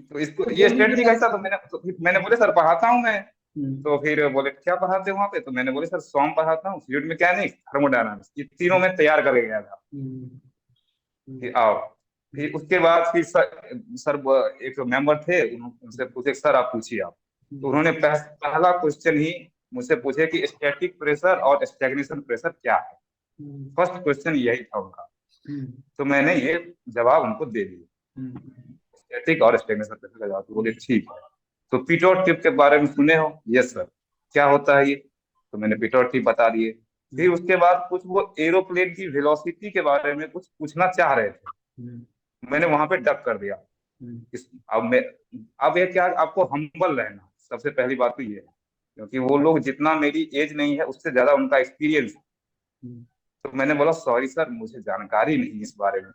तो इसको तो ये बोलिए स्ट्रेटजी फिर का आप। हिस्सा। तो फिर मैंने बोले सर पढ़ाता हूँ मैं। हम्म। तो फिर बोले क्या पढ़ाते हो वहां पे। तो मैंने बोले सर सॉन्ग पढ़ाता हूँ, फ्लूइड मैकेनिक्स, थर्मोडायनामिक्स, ये तीनों मैं तैयार करके गया था। हम्म। फिर आओ, फिर उसके बाद फिर सर एक मेंबर थे, उनसे पूछे सर आप पूछिए आप। तो हम्म। उन्होंने पहला क्वेश्चन ही मुझसे पूछे कि स्टैटिक प्रेशर और स्टैग्नेशन प्रेशर क्या है। हम्म। फर्स्ट क्वेश्चन यही था उनका। हम्म। तो मैंने ये जवाब उनको दे दिया, हम्म। स्टैटिक और स्टैग्नेशन प्रेशर का जवाब। तो बोले ठीक है। तो पीटोट टिप के बारे में सुने हो। Yes sir. क्या होता है ये। तो मैंने पीटोट टिप बता दिए। फिर उसके बाद कुछ वो एरोप्लेन की वेलोसिटी के बारे में कुछ पूछना चाह रहे थे, हम्म। मैंने वहां पे डक कर दिया। हम्म। अब मैं, अब ये क्या, आपको हम्बल रहना सबसे पहली बात तो ये है, क्योंकि वो लोग जितना मेरी एज नहीं है उससे ज्यादा उनका एक्सपीरियंस है। हम्म। तो मैंने बोला सॉरी सर मुझे जानकारी नहीं इस बारे में।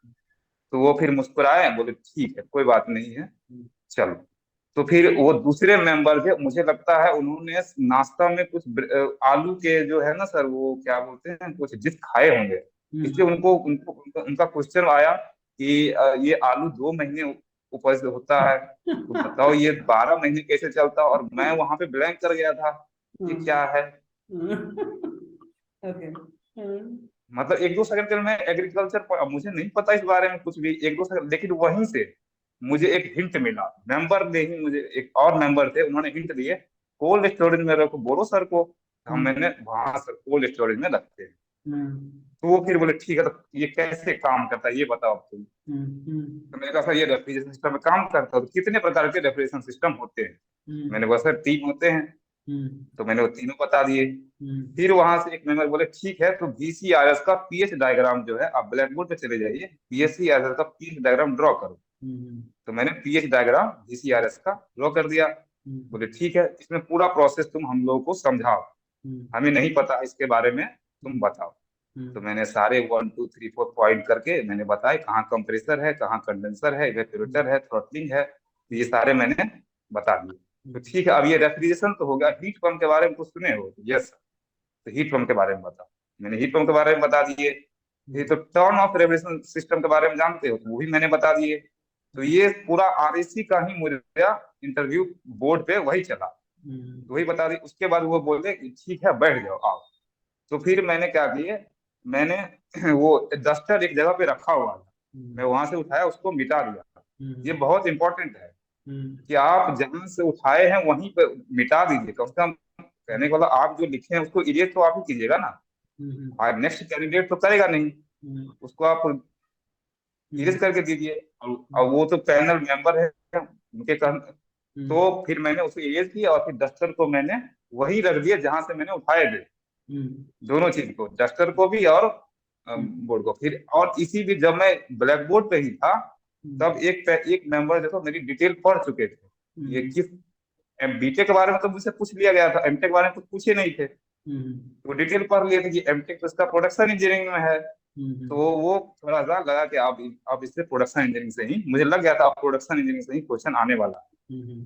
तो वो फिर मुस्कुराए, बोले ठीक है कोई बात नहीं है, चलो। तो फिर वो दूसरे मेंबर थे, मुझे लगता है उन्होंने नाश्ता में कुछ आलू के जो है ना सर, वो क्या बोलते हैं, कुछ डिश खाए होंगे। इसलिए उनको उनको उनका उनका क्वेश्चन आया कि ये आलू 2 महीने उपज होता है, तो बताओ ये 12 महीने कैसे चलता। और मैं वहां पे ब्लैंक कर गया था, ये क्या है। ओके। मतलब 1-2 सेकंड के लिए मैं एग्रीकल्चर पर, अब मुझे नहीं पता इस बारे में कुछ भी, 1-2 सेकंड, लेकिन वहीं से मुझे एक हिंट मिला। मेंबर ने ही मुझे, एक और मेंबर थे उन्होंने हिंट दिए, कोल्ड स्टोरेज में रखो, बोलो सर को। हम मैंने वहां सर कोल्ड स्टोरेज में रखते हैं। तो वो फिर बोले ठीक है, तो ये कैसे काम करता है ये बताओ अब तुम। तो मैंने कहा सर ये रेफ्रिजरेशन सिस्टम में काम करता है। तो कितने प्रकार के रेफ्रिजरेशन सिस्टम होते हैं। मैंने कहा सर 3 होते हैं। हम्म। तो मैंने वो तीनों बता दिए। हम्म। फिर वहां से एक मेंबर बोले ठीक है, तो VCRS का पीएच डायग्राम जो है, आप ब्लैक बोर्ड पे चले जाइए, VCRS का पीएच डायग्राम ड्रॉ करो। हम्म। तो मैंने पीएच डायग्राम VCRS का ड्रॉ कर दिया। हम्म। बोले ठीक है, इसमें पूरा प्रोसेस तुम हम लोगों को समझाओ, हम्म। हमें नहीं पता इसके बारे में, तुम हम्म। बताओ। तो हम्म। मैंने सारे 1 2 3 4 पॉइंट करके मैंने बताया, कहाँ कंप्रेसर है, कहाँ कंडेंसर है, इवेपोरेटर है, थ्रॉटलिंग है, तो ये सारे मैंने बता दिए। तो हम्म। ठीक है, अब ये रेफ्रिजरेशन तो हो गया, हीट पंप के बारे में कुछ सुने हो? यस। तो हीट पंप के बारे में बता, मैंने हीट पंप के बारे में बता दिए। ये हम्म। तो टर्न ऑफ रेगुलेशन सिस्टम के बारे में जानते हो, तो वो भी मैंने बता दिए। तो ये पूरा RAC का ही मेरा इंटरव्यू बोर्ड पे वही चला, हम्म। तो वही बता दी। उसके बाद वो बोले कि ठीक है बैठ जाओ आओ। तो फिर मैंने क्या किए, मैंने वो डस्टर एक जगह पे रखा हुआ था, मैं हम्म। वहां से उठाया, उसको मिटा दिया। ये हम्म। बहुत इंपॉर्टेंट है हम्म। कि आप जहां से उठाए हैं वहीं पे मिटा दीजिए, कम से कम। कहने का मतलब आप जो लिखे हैं उसको इरेज तो आप ही कीजिएगा ना, हम्म। और नेक्स्ट कैंडिडेट तो करेगा नहीं, हम्म। उसको आप हम्म। इरेज करके दीजिए। और वो तो पैनल मेंबर है उनके कहने। हम्म। तो फिर मैंने उसको इरेज किया और फिर डस्टर को मैंने वही रख दिया जहां से मैंने उठाए थे, हम्म। दोनों चीज को, डस्टर को भी और बोर्ड को। फिर और इसी भी जब मैं ब्लैक बोर्ड पे ही था, तब एक मेंबर देखो मेरी डिटेल पढ़ चुके थे, ये हम्म। किस बीटेक के बारे में तो मुझसे पूछ लिया गया था, एमटेक के बारे में कुछ पूछे नहीं थे। हम्म। तो डिटेल पढ़ लिए थे कि एमटेक तो इसका प्रोडक्शन इंजीनियरिंग में है। तो हम्म। वो थोड़ा सा लगा कि आप इससे प्रोडक्शन इंजीनियरिंग से ही, मुझे लग गया था आप प्रोडक्शन इंजीनियरिंग से ही क्वेश्चन आने वाला है। हम्म।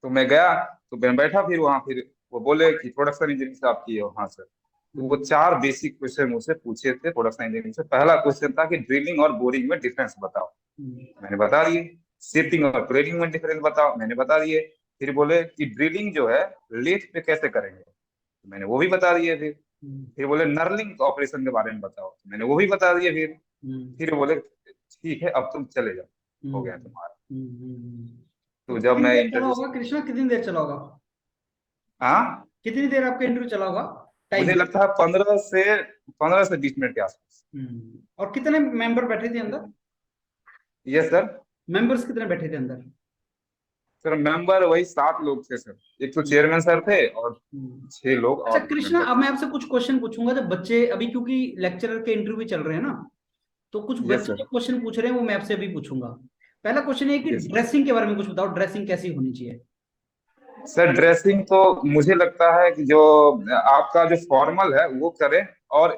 तो मैं गया, तो मैं बैठा फिर वहां, फिर वो बोले कि प्रोडक्शन इंजीनियरिंग से आप किए हो? हाँ सर। तो वो 4 बेसिक क्वेश्चन मुझसे पूछे थे प्रोडक्शन इंजीनियरिंग से। पहला क्वेश्चन था कि ड्रिलिंग और बोरिंग में डिफरेंस बताओ, मैंने बता दिए। शिपिंग और ट्रेडिंग में डिफरेंस बताओ, मैंने बता दिए। फिर बोले कि ड्रिलिंग जो है लेथ पे कैसे करेंगे, तो मैंने वो भी बता दिए। फिर बोले नर्लिंग ऑपरेशन के बारे में बताओ, तो मैंने वो भी बता दिए। फिर बोले ठीक है अब तुम चले जाओ, हो गया तुम्हारा। तो तो जब कितनी मैं देर चला इंटरव्यू, होगा कृष्णा, कितनी देर चला होगा? हाँ, कितनी देर आपका इंटरव्यू चला होगा? मुझे टाइम। लगता है 15 से 20 मिनट के आसपास। और कितने मेंबर बैठे थे अंदर? Yes sir. मेंबर्स कितने बैठे थे अंदर? सर मेंबर वही 7 लोग थे सर, एक तो हम्म। चेयरमैन सर थे और हम्म। 6 लोग अच्छा और कृष्णा, मेंबर अब थे। मैं आपसे कुछ क्वेश्चन पूछूंगा, जब बच्चे अभी, क्योंकि लेक्चरर के इंटरव्यू चल रहे हैं ना, तो कुछ यस बच्चे सर। जो क्वेश्चन पूछ रहे हैं वो मैं आपसे अभी पूछूंगा। पहला क्वेश्चन है कि यस ड्रेसिंग के बारे में कुछ बताओ, ड्रेसिंग कैसी होनी चाहिए? सर, ड्रेसिंग तो मुझे लगता है कि जो आपका जो फॉर्मल है वो करें, और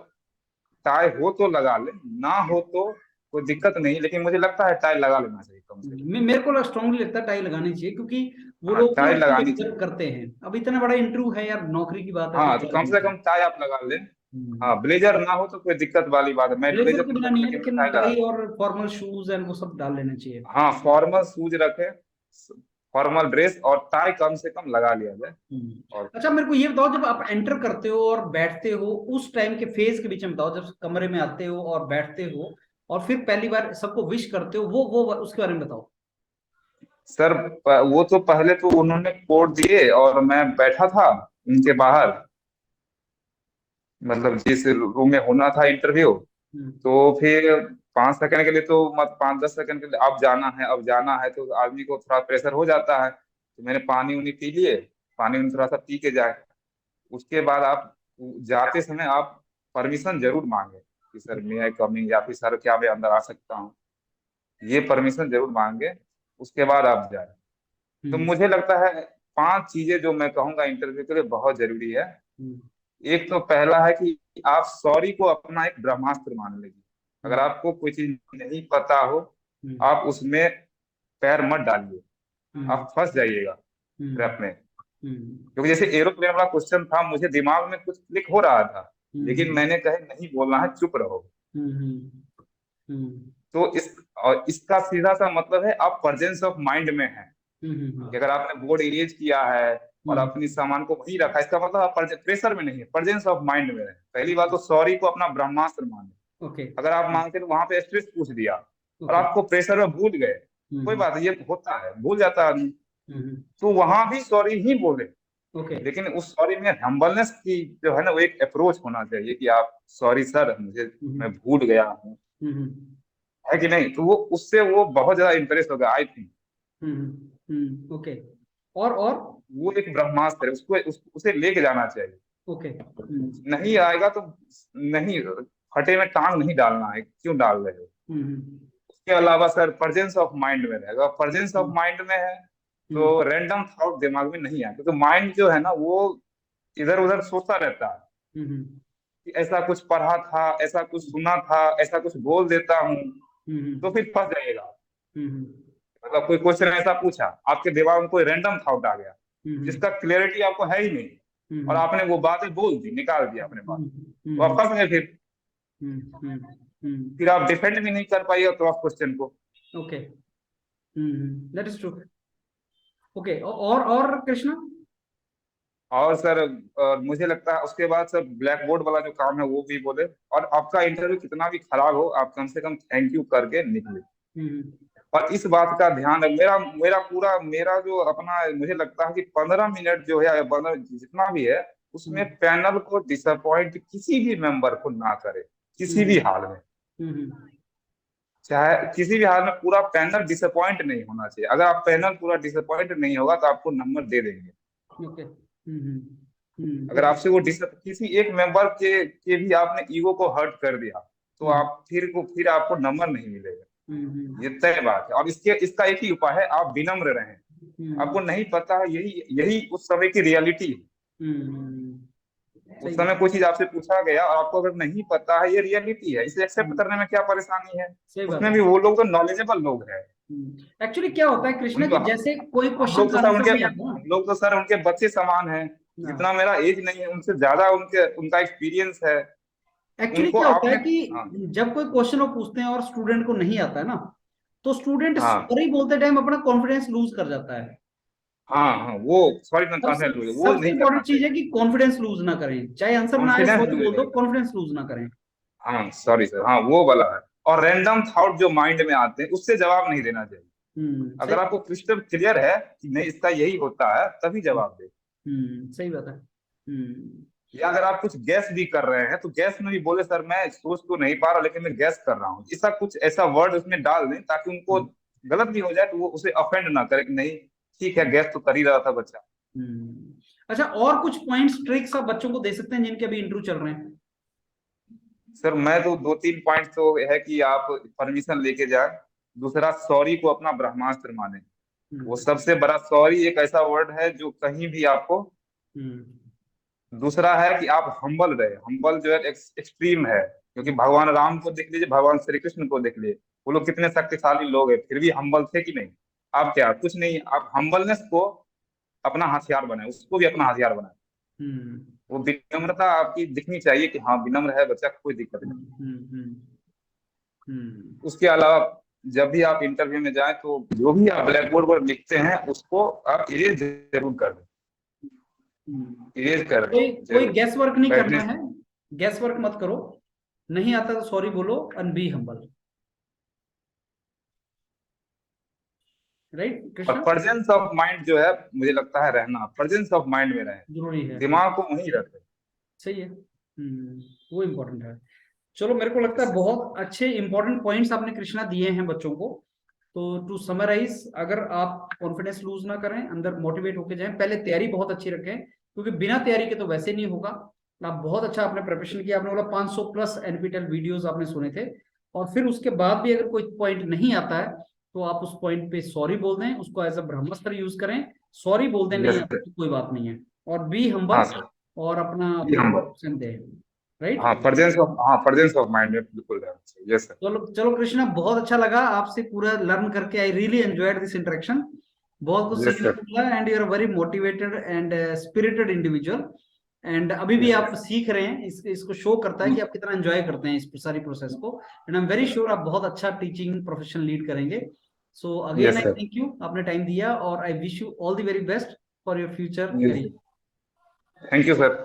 टाई हो तो लगा ले, ना हो तो कोई दिक्कत नहीं, लेकिन मुझे लगता है टाई लगा लेना चाहिए कम से कम। मेरे को स्ट्रांगली लगता है टाई लगानी चाहिए, क्योंकि वो हाँ लोग ना टाई उसको लगानी इज्जत चाहिए। करते हैं। अब इतना बड़ा इंटरव्यू है यार, नौकरी की बात है, तो हाँ तो टाई कम होनी से चाहिए। कम टाई आप लगा लें। हम्म। हाँ ब्लेजर ना हो तो कोई दिक्कत वाली बात है, मैं ब्लेजर ब्लेजर के नहीं बिना रखूँ नहीं है, लेकिन मैं लेकिन टाई लगा टाई लूँ। और फॉर्मल शूज एंड वो सब डाल लेना चाहिए। हाँ फॉर्मल शूज रखे, फॉर्मल ड्रेस और टाई कम से कम लगा लिया जाए। और अच्छा मेरे को ये बताओ, जब आप एंटर करते हो और बैठते हो, उस टाइम के फेज के बीच में बताओ, जब कमरे में आते हो और बैठते हो और फिर पहली बार सबको विश करते हो, वो उसके बारे में बताओ। सर वो तो पहले तो उन्होंने कोड दिए और मैं बैठा था उनके बाहर, मतलब जिस रूम में होना था इंटरव्यू। हम्म। तो फिर 5 सेकंड के लिए तो मत, 5 10 सेकंड के लिए अब जाना है अब जाना है, तो आदमी को थोड़ा प्रेशर हो जाता है। तो मैंने पानी उनी पी लिए, पानी उनी थोड़ा सा पी के जाए। उसके बाद आप जाते समय आप परमिशन जरूर मांगे कि सर मे आई कमिंग, या फिर सर क्या मैं अंदर आ सकता हूँ, ये परमिशन जरूर मांगे। उसके बाद आप जाए। तो हम्म। मुझे लगता है 5 चीजें जो मैं कहूंगा इंटरव्यू के लिए बहुत जरूरी है। हम्म। एक तो पहला है कि आप सॉरी को अपना एक ब्रह्मास्त्र मान लीजिए। अगर हम्म। आपको कोई चीज नहीं पता हो, हम्म। आप उसमें पैर मत डालिए, हम्म। आप फंस जाइएगा हम्म। ट्रैप में। हम्म। क्योंकि जैसे एरोप्लेन वाला क्वेश्चन था, मुझे दिमाग में कुछ क्लिक हो रहा था, लेकिन हम्म। मैंने कहे नहीं बोलना है, चुप रहो। हम्म। हम्म। तो और इसका सीधा सा मतलब है आप प्रेजेंस ऑफ माइंड में हैं। हम्म। कि अगर आपने बोर्ड इरेज किया है और हम्म। अपनी सामान को वहीं रखा है, इसका मतलब आप प्रेशर में नहीं है, प्रेजेंस ऑफ माइंड में है। पहली बात तो सॉरी को अपना ब्रह्मास्त्र माने। ओके। अगर आप मानते हैं वहां पे स्ट्रेस पूछ दिया और ओके। आपको प्रेशर में भूल गए, कोई हम्म। बात नहीं, ये होता है, भूल जाता है आदमी। हम्म। तो वहां भी सॉरी ही बोले, ओके। लेकिन उस सॉरी में हम्बलनेस की जो है ना, वो एक अप्रोच होना चाहिए कि आप सॉरी सर, मुझे मैं हम्म। भूल गया हूँ, हम्म। है कि नहीं? तो वो उससे वो बहुत ज्यादा इंप्रेस हो गया आई थिंक। ओके। और वो एक ब्रह्मास्त्र है, उसे लेके जाना चाहिए। ओके। नहीं आएगा तो नहीं, फटे में टांग नहीं डालना है, क्यों डाल रहे हो। हम्म उसके अलावा सर प्रेजेंस ऑफ माइंड में रहेगा, प्रेजेंस ऑफ हम्म माइंड में है हम्म तो रैंडम थॉट दिमाग में नहीं आए, क्योंकि माइंड जो है ना वो इधर उधर सोचता रहता है हम्म कि ऐसा कुछ पढ़ा था, ऐसा कुछ सुना था, ऐसा कुछ बोल देता हूँ, हम्म तो फिर फंस जाइएगा। हम्म मतलब कोई क्वेश्चन ऐसा पूछा, आपके दिमाग में कोई रैंडम थॉट आ गया हम्म जिसका क्लियरिटी आपको है ही नहीं, और हम्म आपने वो बातें बोल दी, निकाल दिया अपने बात, तो आप हम्म फंस गए फिर। फिर आप डिफेंड भी नहीं कर पाइएगा क्रॉस क्वेश्चन को। Okay. That is true. Okay, और कृष्णा। और सर मुझे लगता है उसके बाद सर ब्लैक बोर्ड वाला जो काम है वो भी बोले, और आपका इंटरव्यू कितना भी खराब हो आप कम से कम थैंक यू करके निकले। हम्म और इस बात का ध्यान है, मेरा मेरा पूरा मेरा जो अपना, मुझे लगता है कि 15 मिनट जो है या 15 जितना भी है, उसमें हम्म पैनल को डिसअपॉइंट किसी भी मेंबर को ना करे, किसी भी हम्म हाल में। हम्म चाहे किसी भी हाल में पूरा पैनल डिसअपॉइंट नहीं होना चाहिए। अगर आप पैनल पूरा डिसअपॉइंट नहीं होगा तो आपको नंबर दे देंगे। ओके। अगर आपसे वो किसी एक मेंबर के भी आपने ईगो को हर्ट कर दिया तो हम्म आप फिर आपको नंबर नहीं मिलेगा। ये हम्म तय बात है। और इसका एक ही उपाय है, आप विनम्र रहें। हम्म आपको नहीं पता है, यही यही उस समय की रियलिटी है। हम्म, उस सही है। समय कोई चीज आपसे पूछा गया और आपको अगर नहीं पता है, ये रियलिटी है, इसे एक्सेप्ट करने में क्या परेशानी है। सही बात उसमें है। भी वो लोग तो नॉलेजेबल लोग हैं। एक्चुअली क्या होता है कृष्णा उनको कि जैसे कोई हम क्वेश्चन लोग तो सर आंसर उनके नहीं आता हम लोग तो सर उनके बच्चे समान हैं। ना। जितना मेरा एज नहीं है उनसे ज्यादा उनका एक्सपीरियंस है। एक्चुअली उनको क्या होता है आपने। हाँ कि जब कोई क्वेश्चन वो पूछते हैं और स्टूडेंट को नहीं आता है ना, तो स्टूडेंट हाँ सॉरी बोलते टाइम अपना कॉन्फिडेंस लूज कर जाता है। हाँ हाँ, वो सॉरी सबसे कॉन्फिडेंस वो सबसे नहीं करना इंपॉर्टेंट चीज चाहिए। है कि कॉन्फिडेंस लूज ना करें, चाहे आंसर ना आए कॉन्फिडेंस सॉरी लूज बोल दो, नहीं करना। कॉन्फिडेंस लूज ना करें। हाँ सॉरी सर, हाँ वो वाला है। और रैंडम थॉट जो माइंड में आते हैं उससे जवाब नहीं देना चाहिए। सही। अगर आपको क्रिस्टल क्लियर है कि नहीं इसका यही होता है तभी जवाब दे। सही बात है। या अगर आप कुछ गैस भी कर रहे हैं तो गैस में भी बोले सर मैं सोच तो नहीं पा रहा लेकिन मैं गैस कर रहा हूँ, ऐसा कुछ ऐसा वर्ड उसमें डाल दें ताकि उनको गलत भी हो जाए तो वो उसे अफेंड ना करे कि नहीं ठीक है गैस तो कर ही रहा था बच्चा। अच्छा, और कुछ पॉइंट्स ट्रिक्स आप बच्चों को दे सकते हैं जिनके अभी इंटरव्यू चल रहे हैं? सर मैं तो 2-3 पॉइंट तो है कि आप परमिशन लेके जाए। दूसरा, सॉरी को अपना ब्रह्मास्त्र माने। वो हम्म सबसे बड़ा, सॉरी एक ऐसा वर्ड है जो कहीं भी आपको। हम्म दूसरा है कि आप हम्बल रहे, हम्बल जो है एक्सट्रीम है, क्योंकि भगवान राम को देख लीजिए, भगवान श्री कृष्ण को देख लीजिए, वो लोग कितने शक्तिशाली लोग हैं फिर भी हम्बल थे कि नहीं। आप क्या, कुछ नहीं, आप हम्बलनेस को अपना हथियार बनाए, उसको भी अपना हथियार बनाए। हम्म वो विनम्रता आपकी दिखनी चाहिए कि हाँ विनम्र है बच्चा, कोई दिक्कत नहीं। हम्म हम्म हम्म उसके अलावा जब भी आप इंटरव्यू में जाएं तो जो भी आप ब्लैक बोर्ड पर लिखते हैं उसको आप इरेज जरूर कर दें, इरेज कर दें कोई कोई जरूर गैस वर्क नहीं बैठने करना से। है। गैस वर्क मत करो। नहीं आता तो सॉरी बोलो एंड बी हम्बल। राइट और कृष्णा? प्रेजेंस ऑफ माइंड जो है मुझे लगता है रहना, प्रेजेंस ऑफ माइंड में रहे, जरूरी है, हाँ। दिमाग को वहीं रखें। सही है। वो इम्पोर्टेंट है। चलो, मेरे को लगता है बहुत अच्छे इंपॉर्टेंट पॉइंट्स आपने कृष्णा दिए हैं बच्चों को। तो टू समराइज, अगर आप कॉन्फिडेंस लूज ना करें, अंदर मोटिवेट होके जाएं, पहले तैयारी बहुत अच्छी रखें क्योंकि बिना तैयारी के तो वैसे नहीं होगा। आप बहुत अच्छा आपने प्रिपरेशन किया, आपने बोला 500 प्लस एनपीटेल वीडियोस आपने सुने थे। और फिर उसके बाद भी अगर कोई पॉइंट नहीं आता है तो आप उस पॉइंट पे सॉरी बोल दें, उसको एज अ ब्रह्मास्त्र यूज करें। सॉरी बोल दें नहीं यस आता सर। तो कोई बात नहीं है। और बी हाँ हम्बल, सर। और अपना जी अपना हम। ऑप्शन दें। राइट। हाँ प्रेजेंस ऑफ माइंड में बिल्कुल रहना चाहिए। Yes sir. चलो चलो कृष्णा, बहुत अच्छा लगा आपसे पूरा लर्न करके। I really enjoyed this interaction. बहुत कुछ यस सीखने सर। को मिला and you are very motivated and spirited individual. And अभी भी यस आप सीख रहे हैं, इसको शो करता है कि आप कितना एंजॉय करते हैं इस सारी प्रोसेस को। And I am very sure आप बहुत अच्छा टीचिंग प्रोफेशन लीड करेंगे। So again yes I sir. Thank you, आपने टाइम दिया, और I wish you all the very best for your future yes, career. Thank you sir.